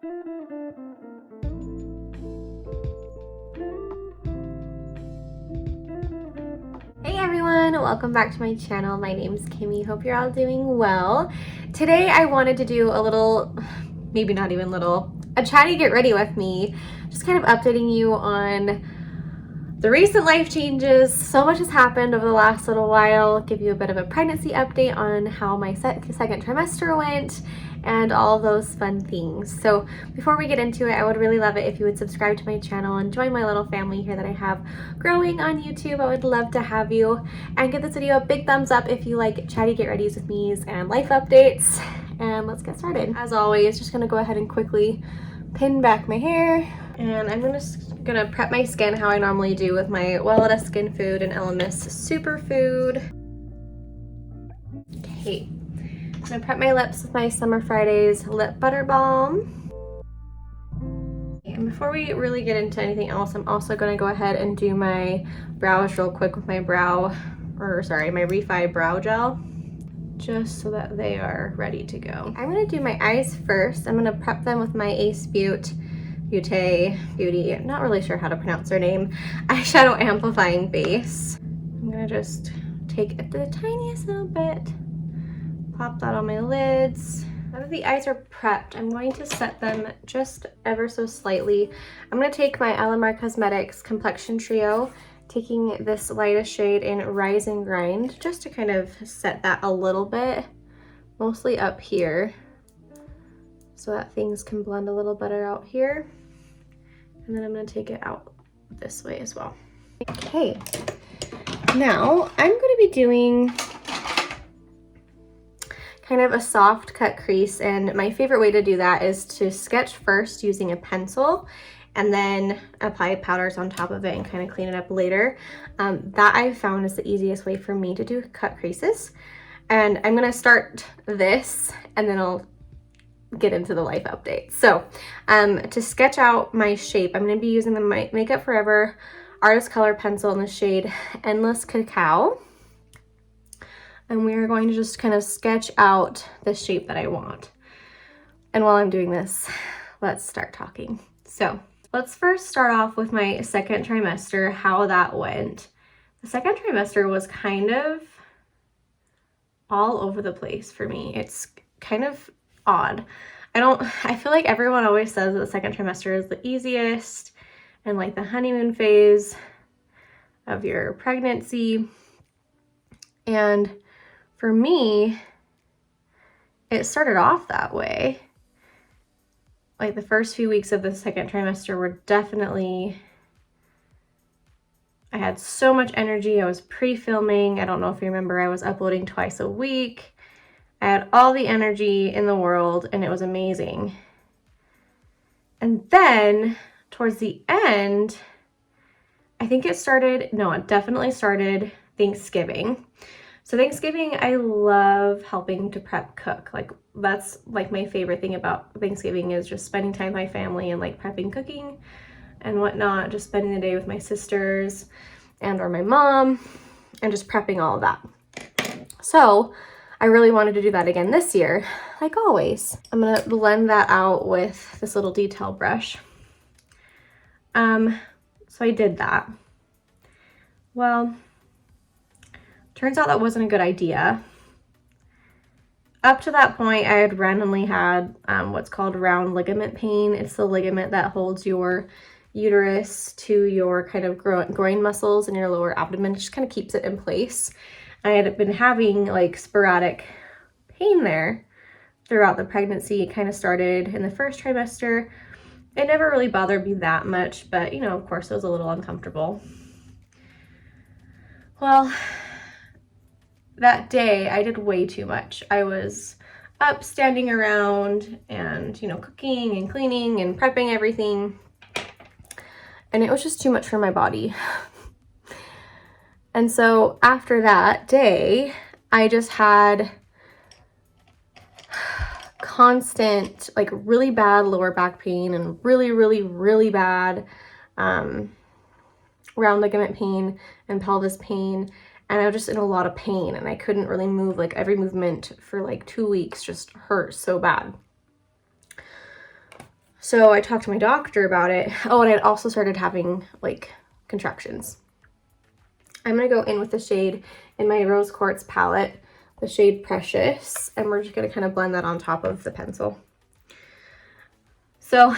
Hey everyone, welcome back to my channel. My name's Kimmy. Hope you're all doing well. Today I wanted to do a little, maybe not even little, a chatty get ready with me. Just kind of updating you on the recent life changes. So much has happened over the last little while. Give you a bit of a pregnancy update on how my second trimester went and all those fun things. So before we get into it, I would really love it if you would subscribe to my channel and join my little family here that I have growing on YouTube. I would love to have you, and give this video a big thumbs up if you like chatty get readies with me's and life updates. And let's get started. As always, just gonna go ahead and quickly pin back my hair, and I'm gonna prep my skin how I normally do with my Weleda Skin Food and ELEMIS Superfood. Okay. I'm gonna prep my lips with my Summer Fridays Lip Butter Balm. And before we really get into anything else, I'm also gonna go ahead and do my brows real quick with my my Refy Brow Gel, just so that they are ready to go. I'm gonna do my eyes first. I'm gonna prep them with my Beauté, not really sure how to pronounce their name, Eyeshadow Amplifying Base. I'm gonna just take the tiniest little bit, pop that on my lids. Now that the eyes are prepped, I'm going to set them just ever so slightly. I'm going to take my Alamar Cosmetics Complexion Trio, taking this lightest shade in Rise and Grind, just to kind of set that a little bit, mostly up here, so that things can blend a little better out here. And then I'm going to take it out this way as well. Okay, now I'm going to be doing kind of a soft cut crease, and my favorite way to do that is to sketch first using a pencil and then apply powders on top of it and kind of clean it up later. That I've found is the easiest way for me to do cut creases. And I'm gonna start this and then I'll get into the life update. So to sketch out my shape, I'm gonna be using the Makeup Forever Artist Color Pencil in the shade Endless Cacao. And we are going to just kind of sketch out the shape that I want. And while I'm doing this, let's start talking. So let's first start off with my second trimester, how that went. The second trimester was kind of all over the place for me. It's kind of odd. I feel like everyone always says that the second trimester is the easiest and like the honeymoon phase of your pregnancy. And for me, it started off that way. Like the first few weeks of the second trimester were definitely, I had so much energy. I was pre-filming. I don't know if you remember, I was uploading twice a week. I had all the energy in the world and it was amazing. And then towards the end, I think it definitely started Thanksgiving. So Thanksgiving, I love helping to prep cook. Like that's like my favorite thing about Thanksgiving is just spending time with my family and like prepping cooking and whatnot, just spending the day with my sisters or my mom and just prepping all of that. So I really wanted to do that again this year, like always. I'm gonna blend that out with this little detail brush. So I did that. Well, turns out that wasn't a good idea. Up to that point, I had randomly had what's called round ligament pain. It's the ligament that holds your uterus to your kind of groin muscles in your lower abdomen. It just kind of keeps it in place. I had been having like sporadic pain there throughout the pregnancy. It kind of started in the first trimester. It never really bothered me that much, but you know, of course, it was a little uncomfortable. Well, that day I did way too much. I was up standing around and, you know, cooking and cleaning and prepping everything. And it was just too much for my body. And so after that day, I just had constant, like really bad lower back pain and really bad round ligament pain and pelvis pain. And I was just in a lot of pain and I couldn't really move. Like every movement for like 2 weeks just hurt so bad. So I talked to my doctor about it. Oh, and I'd also started having like contractions. I'm gonna go in with the shade in my Rose Quartz palette, the shade Precious, and we're just gonna kind of blend that on top of the pencil. So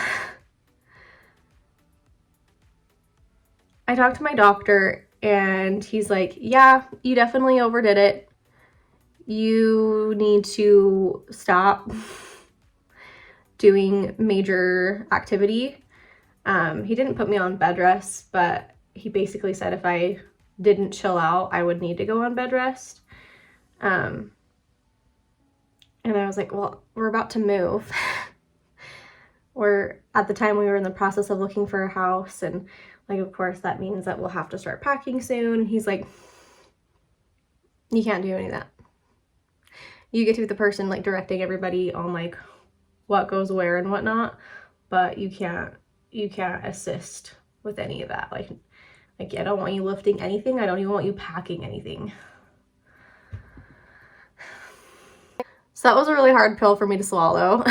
I talked to my doctor and he's like, yeah, you definitely overdid it. You need to stop doing major activity. He didn't put me on bed rest, but he basically said if I didn't chill out, I would need to go on bed rest. And I was like, well, we're about to move. At the time we were in the process of looking for a house, and like, of course, that means that we'll have to start packing soon. And he's like, you can't do any of that. You get to be the person like directing everybody on like what goes where and whatnot, but you can't assist with any of that. Like I don't want you lifting anything. I don't even want you packing anything. So that was a really hard pill for me to swallow.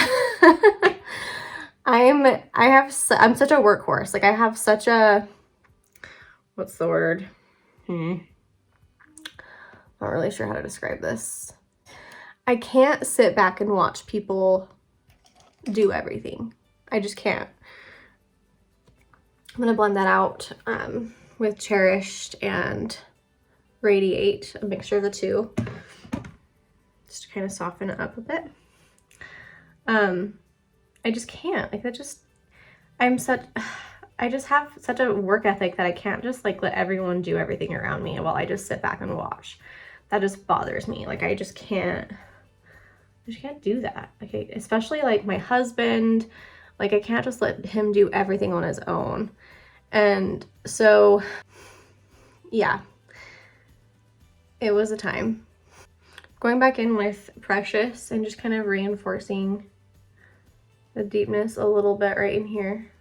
I'm such a workhorse. Like I have such a, what's the word? Not really sure how to describe this. I can't sit back and watch people do everything. I just can't. I'm gonna blend that out with Cherished and Radiate, a mixture of the two, just to kind of soften it up a bit. I just can't, like that just, I just have such a work ethic that I can't just like let everyone do everything around me while I just sit back and watch. That just bothers me. Like I just can't do that. Okay, especially like my husband, like I can't just let him do everything on his own. And so, yeah, it was a time. Going back in with Precious and just kind of reinforcing the deepness a little bit right in here.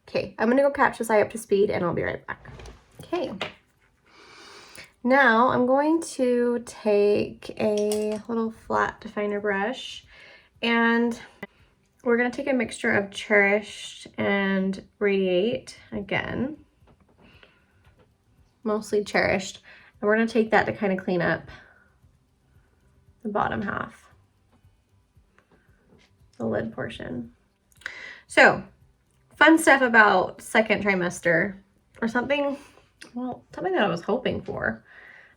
Okay, I'm gonna go catch this eye up to speed and I'll be right back. Okay. Now I'm going to take a little flat definer brush and we're gonna take a mixture of Cherished and Radiate again, mostly Cherished, and we're gonna take that to kind of clean up the bottom half, the lid portion. So, fun stuff about second trimester, or something that I was hoping for.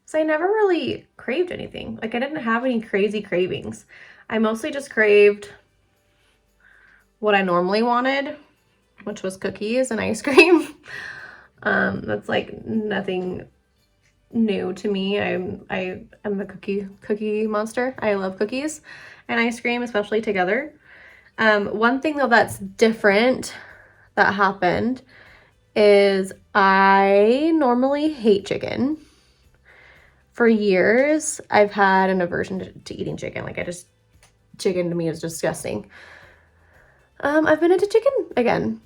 So I never really craved anything. Like I didn't have any crazy cravings. I mostly just craved what I normally wanted, which was cookies and ice cream. That's like nothing new to me. I'm a cookie monster. I love cookies and ice cream, especially together. One thing though that's different that happened is I normally hate chicken. For years, I've had an aversion to eating chicken. Like chicken to me is disgusting. I've been into chicken again.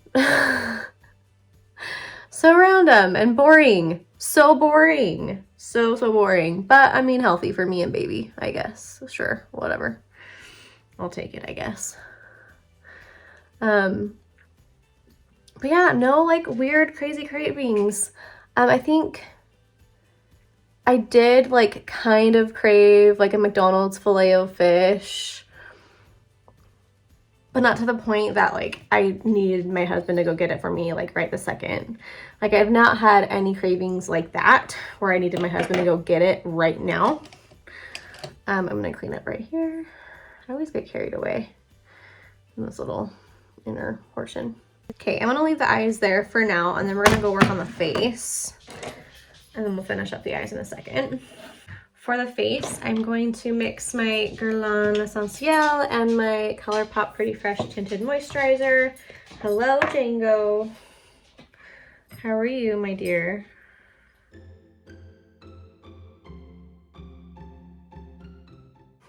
So random and boring. So boring. So boring. But I mean healthy for me and baby, I guess. Sure, whatever. I'll take it, I guess. But yeah, no like weird crazy cravings. I think I did like kind of crave like a McDonald's Filet-O-Fish, but not to the point that like I needed my husband to go get it for me like right the second. Like I've not had any cravings like that where I needed my husband to go get it right now. I'm gonna clean up right here. I always get carried away in this little inner portion. Okay, I'm gonna leave the eyes there for now, and then we're gonna go work on the face, and then we'll finish up the eyes in a second. For the face, I'm going to mix my Guerlain Essentiel and my Colourpop Pretty Fresh Tinted Moisturizer. Hello, Django. How are you, my dear?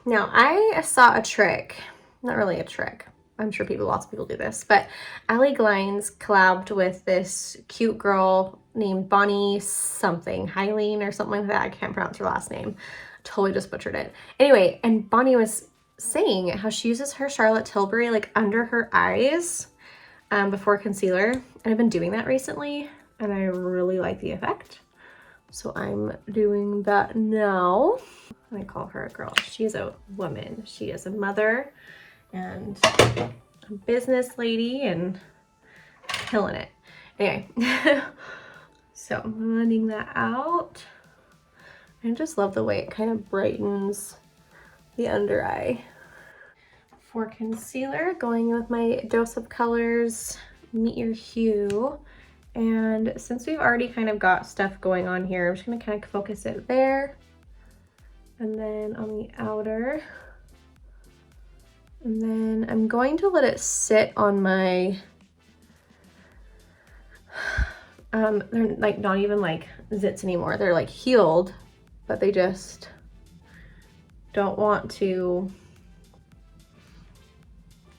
Now, I saw a trick. Not really a trick. I'm sure lots of people do this, but Allie Glines collabed with this cute girl named Bonnie something, Hyleen or something like that. I can't pronounce her last name. Totally just butchered it. Anyway, and Bonnie was saying how she uses her Charlotte Tilbury like under her eyes before concealer. And I've been doing that recently and I really like the effect. So I'm doing that now. I call her a girl. She's a woman. She is a mother and a business lady and killing it. Anyway, so I'm blending that out. I just love the way it kind of brightens the under eye. For concealer, going with my Dose of Colors Meet Your Hue. And since we've already kind of got stuff going on here, I'm just gonna kind of focus it there. And then on the outer. And then I'm going to let it sit on my, they're like not even like zits anymore. They're like healed, but they just don't want to,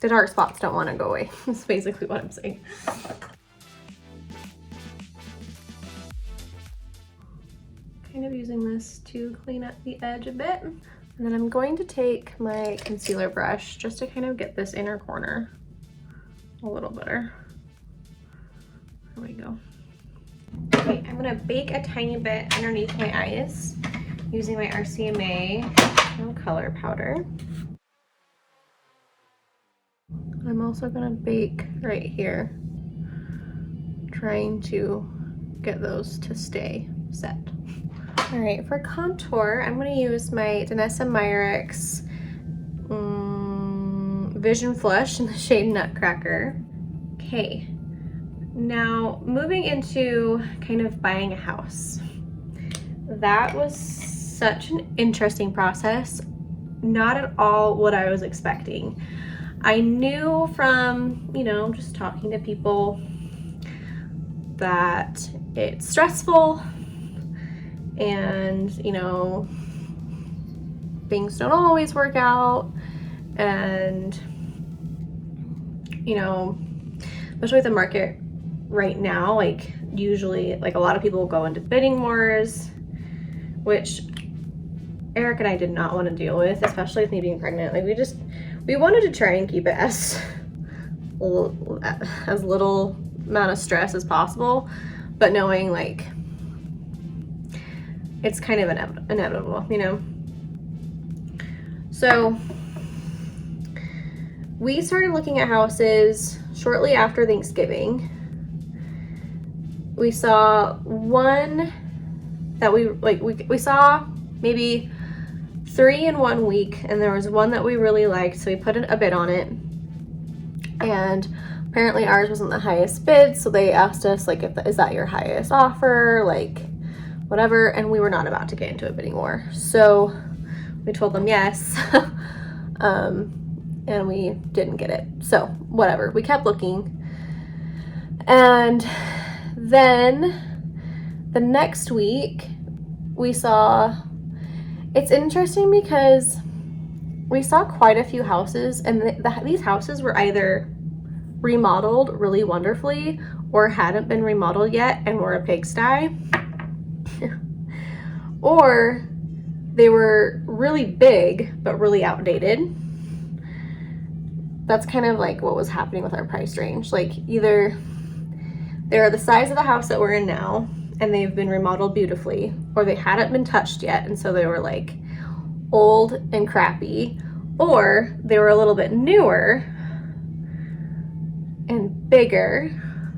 the dark spots don't want to go away. That's basically what I'm saying. Kind of using this to clean up the edge a bit. And then I'm going to take my concealer brush just to kind of get this inner corner a little better. There we go. Okay, I'm gonna bake a tiny bit underneath my eyes using my RCMA No Color Powder. I'm also gonna bake right here, trying to get those to stay set. All right, for contour, I'm gonna use my Danessa Myricks Vision Flush in the shade Nutcracker. Okay, now moving into kind of buying a house. That was such an interesting process. Not at all what I was expecting. I knew from, you know, just talking to people that it's stressful and, you know, things don't always work out, and, you know, especially with the market right now, like usually like a lot of people will go into bidding wars, which Eric and I did not want to deal with, especially with me being pregnant. Like we wanted to try and keep it as little amount of stress as possible, but knowing like it's kind of inevitable, you know? So we started looking at houses shortly after Thanksgiving. We saw one that we saw maybe 3 in 1 week, and there was one that we really liked, so we put a bid on it. And apparently ours wasn't the highest bid, so they asked us like, is that your highest offer, like whatever, and we were not about to get into a bidding war. So we told them yes, and we didn't get it. So whatever, we kept looking. And then the next week we saw, it's interesting because we saw quite a few houses, and these houses were either remodeled really wonderfully or hadn't been remodeled yet and were a pigsty. Or they were really big but really outdated. That's kind of like what was happening with our price range. Like either they're the size of the house that we're in now and they've been remodeled beautifully, or they hadn't been touched yet and so they were like old and crappy, or they were a little bit newer and bigger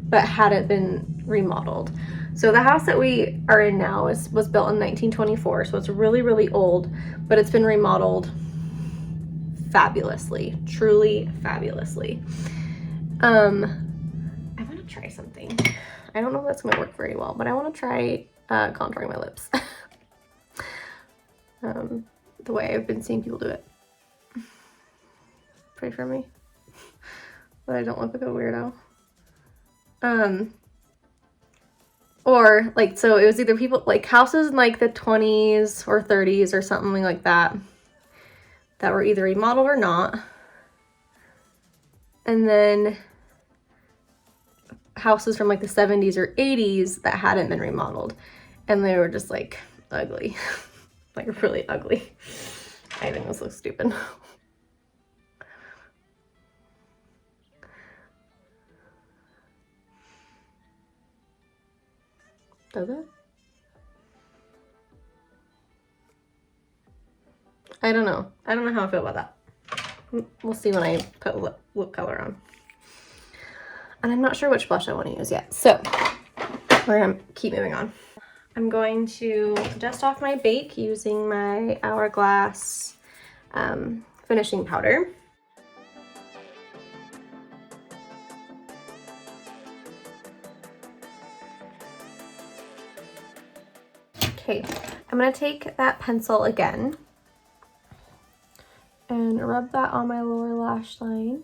but hadn't been remodeled. So the house that we are in now was built in 1924, so it's really, really old, but it's been remodeled fabulously, truly fabulously. I want to try something. I don't know if that's going to work very well, but I want to try contouring my lips. The way I've been seeing people do it. Pray for me, but I don't look like a weirdo. Or like, so it was either people like houses in like the 20s or 30s or something like that that were either remodeled or not, and then houses from like the 70s or 80s that hadn't been remodeled, and they were just like ugly. Like really ugly. I think this looks stupid. Does it? I don't know. I don't know how I feel about that. We'll see when I put lip color on. And I'm not sure which blush I want to use yet. So we're gonna keep moving on. I'm going to dust off my bake using my Hourglass finishing powder. Okay, I'm gonna take that pencil again and rub that on my lower lash line.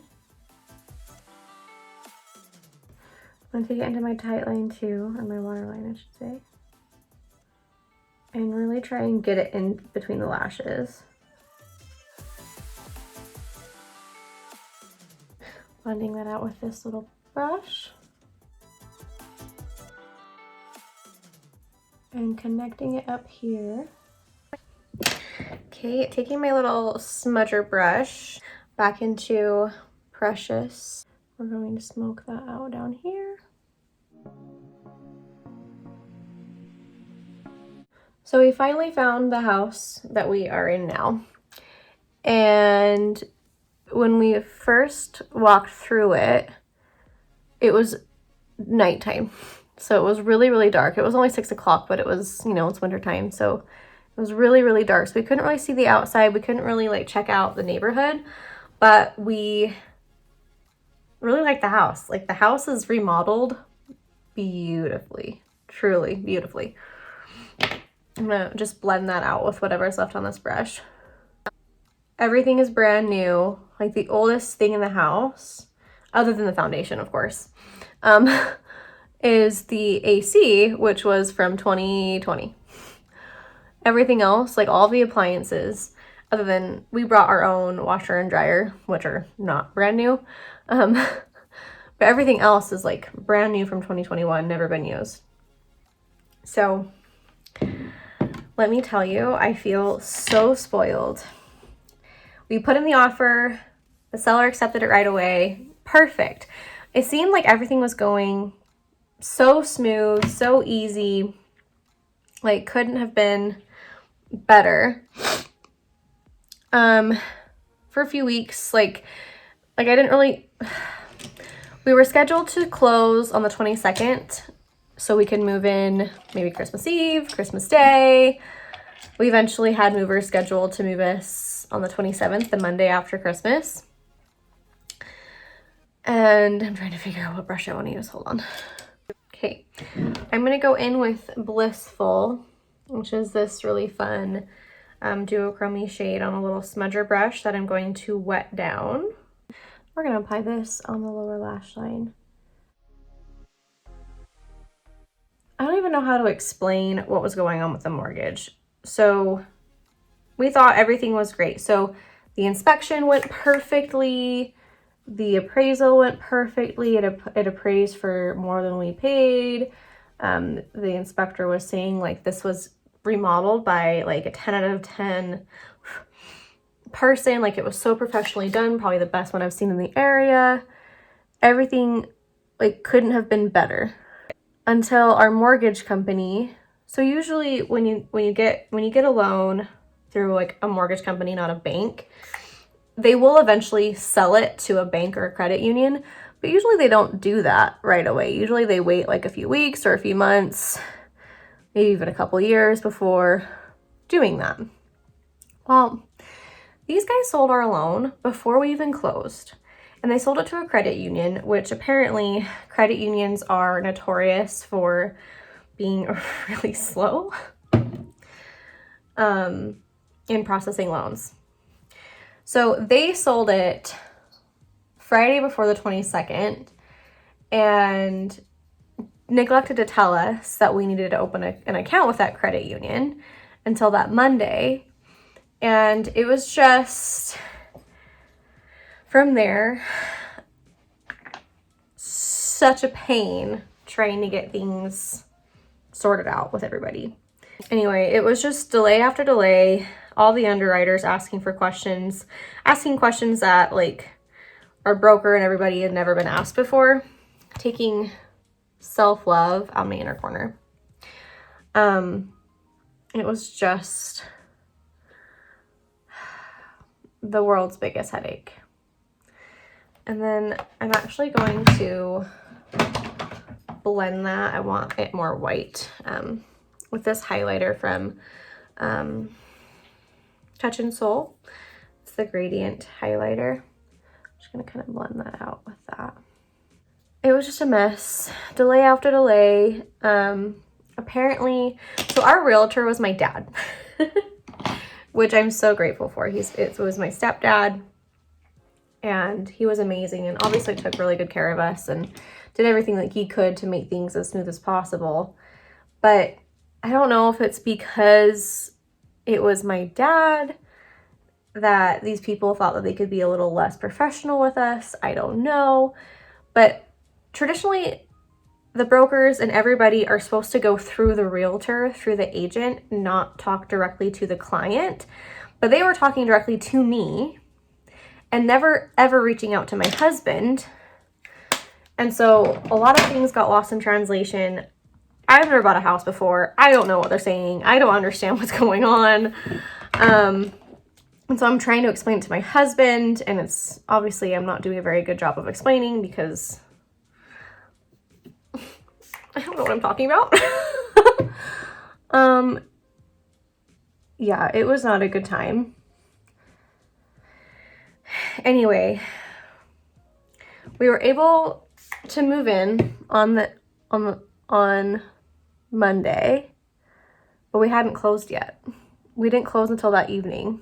I'm gonna take it into my tight line too, or my waterline I should say. And really try and get it in between the lashes. Blending that out with this little brush. And connecting it up here. Okay, taking my little smudger brush back into Precious. We're going to smoke that out down here. So we finally found the house that we are in now. And when we first walked through it, it was nighttime. So it was really, really dark. It was only 6 o'clock, but it was, you know, it's winter time. So it was really, really dark. So we couldn't really see the outside. We couldn't really like check out the neighborhood, but we really like the house. Like the house is remodeled beautifully, truly beautifully. I'm gonna just blend that out with whatever's left on this brush. Everything is brand new, like the oldest thing in the house, other than the foundation, of course, is the AC, which was from 2020. Everything else, like all the appliances, other than we brought our own washer and dryer, which are not brand new, but everything else is like brand new from 2021, never been used. So let me tell you, I feel so spoiled. We put in the offer, the seller accepted it right away. Perfect. It seemed like everything was going so smooth, so easy, like couldn't have been better. For a few weeks, like I didn't really, we were scheduled to close on the 22nd so we could move in maybe Christmas Eve, Christmas Day. We eventually had movers scheduled to move us on the 27th, the Monday after Christmas. And I'm trying to figure out what brush I want to use. Hold on. Okay, I'm going to go in with Blissful, which is this really fun duochrome shade on a little smudger brush that I'm going to wet down. We're going to apply this on the lower lash line. I don't even know how to explain what was going on with the mortgage. So we thought everything was great. So the inspection went perfectly. The appraisal went perfectly. It appraised for more than we paid. The inspector was saying like this was remodeled by like a 10 out of 10 person. Like it was so professionally done. Probably the best one I've seen in the area. Everything like couldn't have been better. Until our mortgage company. So usually when you get a loan through like a mortgage company, not a bank, they will eventually sell it to a bank or a credit union, but usually they don't do that right away. Usually they wait like a few weeks or a few months, maybe even a couple years before doing that. Well, these guys sold our loan before we even closed. And they sold it to a credit union, which apparently credit unions are notorious for being really slow in processing loans. So they sold it Friday before the 22nd and neglected to tell us that we needed to open an account with that credit union until that Monday. And it was just... From there, such a pain trying to get things sorted out with everybody. Anyway, it was just delay after delay, all the underwriters asking questions that like our broker and everybody had never been asked before, taking self-love out my inner corner. It was just the world's biggest headache. And then I'm actually going to blend that. I want it more white with this highlighter from Touch and Soul. It's the gradient highlighter. I'm just gonna kind of blend that out with that. It was just a mess, delay after delay. Apparently, so our realtor was my dad, which I'm so grateful for. It was my stepdad, and he was amazing and obviously took really good care of us and did everything that he could to make things as smooth as possible. But I don't know if it's because it was my dad that these people thought that they could be a little less professional with us. I don't know. But traditionally, the brokers and everybody are supposed to go through the realtor, through the agent, not talk directly to the client. But they were talking directly to me and never ever reaching out to my husband. And so a lot of things got lost in translation. I've never bought a house before. I don't know what they're saying. I don't understand what's going on. And so I'm trying to explain it to my husband, and it's obviously I'm not doing a very good job of explaining because I don't know what I'm talking about. Yeah, it was not a good time. Anyway, we were able to move in on Monday, but we hadn't closed yet. We didn't close until that evening.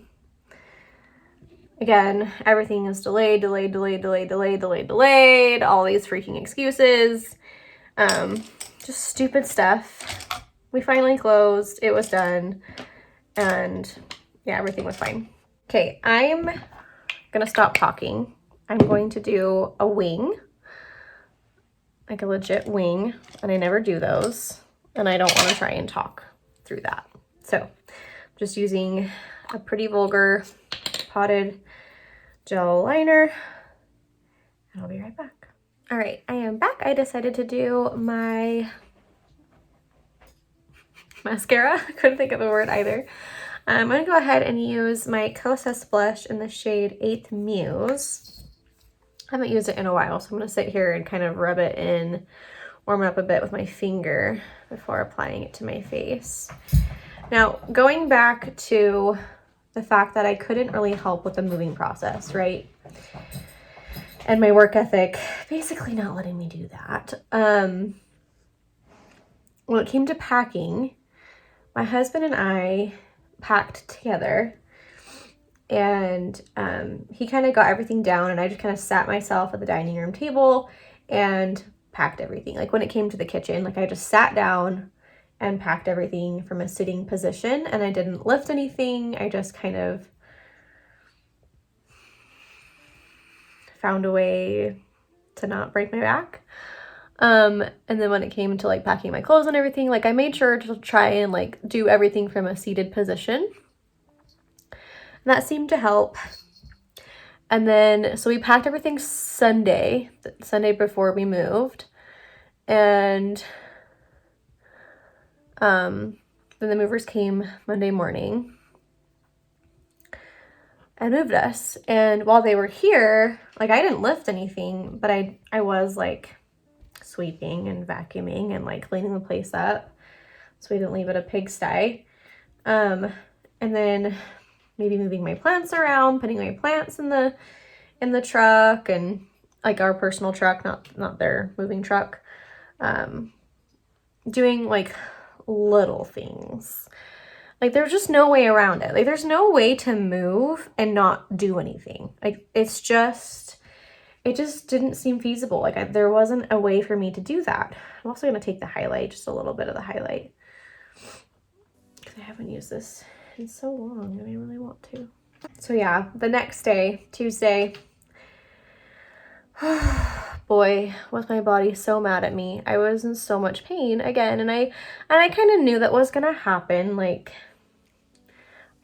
Again, everything is delayed, all these freaking excuses. Just stupid stuff. We finally closed, it was done, and yeah, everything was fine. Okay, I'm gonna stop talking. I'm going to do a wing, like a legit wing, and I never do those, and I don't want to try and talk through that. So I'm just using a Pretty Vulgar potted gel liner, and I'll be right back. All right, I am back. I decided to do my mascara. I couldn't think of the word either. I'm gonna go ahead and use my Kosas blush in the shade 8th Muse. I haven't used it in a while, so I'm gonna sit here and kind of rub it in, warm it up a bit with my finger before applying it to my face. Now, going back to the fact that I couldn't really help with the moving process, right? And my work ethic basically not letting me do that. When it came to packing, my husband and I packed together, and he kind of got everything down, and I just kind of sat myself at the dining room table and packed everything. Like when it came to the kitchen, like I just sat down and packed everything from a sitting position, and I didn't lift anything. I just kind of found a way to not break my back. And then when it came to like packing my clothes and everything, like I made sure to try and like do everything from a seated position. And that seemed to help. And then, so we packed everything Sunday before we moved. And then the movers came Monday morning and moved us. And while they were here, like I didn't lift anything, but I was like sweeping and vacuuming and like cleaning the place up so we didn't leave it a pigsty. And then maybe moving my plants around, putting my plants in the truck, and like our personal truck, not their moving truck. Doing like little things. Like there's just no way around it. Like there's no way to move and not do anything. Like it just didn't seem feasible. Like there wasn't a way for me to do that. I'm also going to take the highlight, just a little bit of the highlight, because I haven't used this in so long and I really want to. So yeah, the next day, Tuesday, boy, was my body so mad at me. I was in so much pain again, and I kind of knew that was gonna happen. Like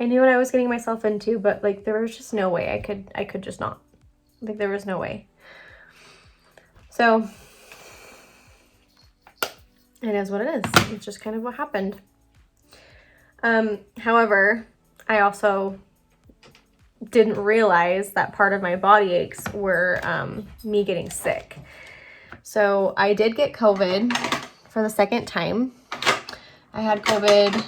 I knew what I was getting myself into, but like there was just no way I could just not. Like there was no way. So it is what it is. It's just kind of what happened. However, I also didn't realize that part of my body aches were me getting sick. So I did get COVID for the second time. I had COVID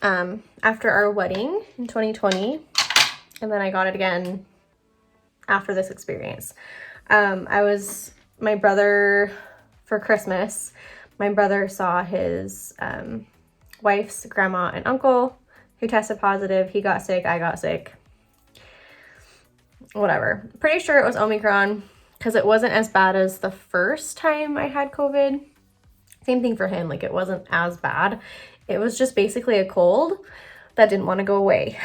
after our wedding in 2020, and then I got it again after this experience. My brother, for Christmas, my brother saw his wife's grandma and uncle who tested positive. He got sick, I got sick. Whatever. Pretty sure it was Omicron because it wasn't as bad as the first time I had COVID. Same thing for him, like it wasn't as bad. It was just basically a cold that didn't want to go away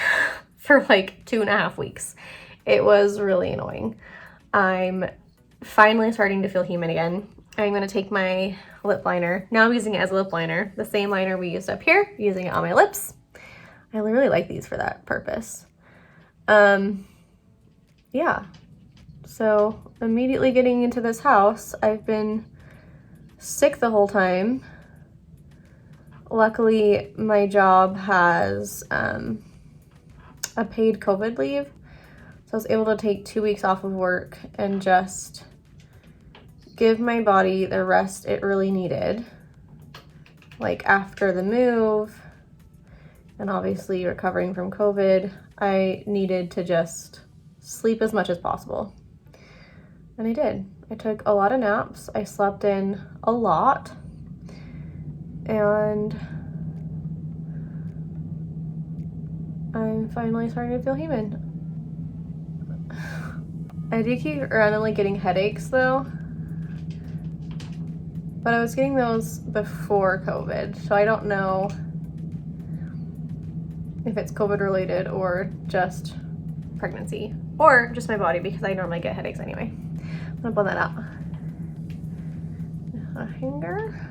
for like 2.5 weeks. It was really annoying. I'm finally starting to feel human again. I'm going to take my lip liner. Now I'm using it as a lip liner. The same liner we used up here, using it on my lips. I really like these for that purpose. Yeah. So immediately getting into this house, I've been sick the whole time. Luckily, my job has a paid COVID leave. So I was able to take 2 weeks off of work and just give my body the rest it really needed. Like after the move and obviously recovering from COVID, I needed to just sleep as much as possible. And I did. I took a lot of naps. I slept in a lot. And I'm finally starting to feel human. I do keep randomly getting headaches though. But I was getting those before COVID, so I don't know if it's COVID related or just pregnancy or just my body because I normally get headaches anyway. I'm gonna blend that out. A hanger.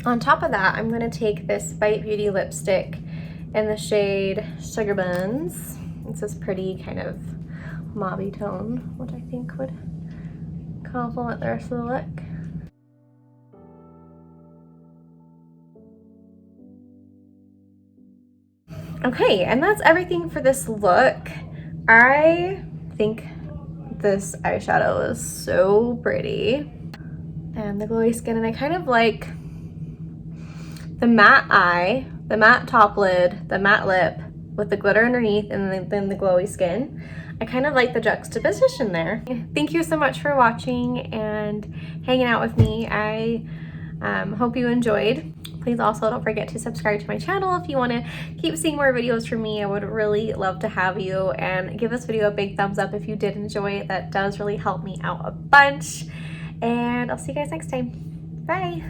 On top of that, I'm gonna take this Bite Beauty lipstick in the shade Sugar Buns. It's this pretty kind of mauvey tone, which I think would complement the rest of the look. Okay, and that's everything for this look. I think this eyeshadow is so pretty. And the glowy skin, and I kind of like the matte eye, the matte top lid, the matte lip with the glitter underneath, and then the glowy skin. I kind of like the juxtaposition there. Thank you so much for watching and hanging out with me. I hope you enjoyed. Please also don't forget to subscribe to my channel if you want to keep seeing more videos from me. I would really love to have you, and give this video a big thumbs up if you did enjoy it. That does really help me out a bunch. And I'll see you guys next time. Bye.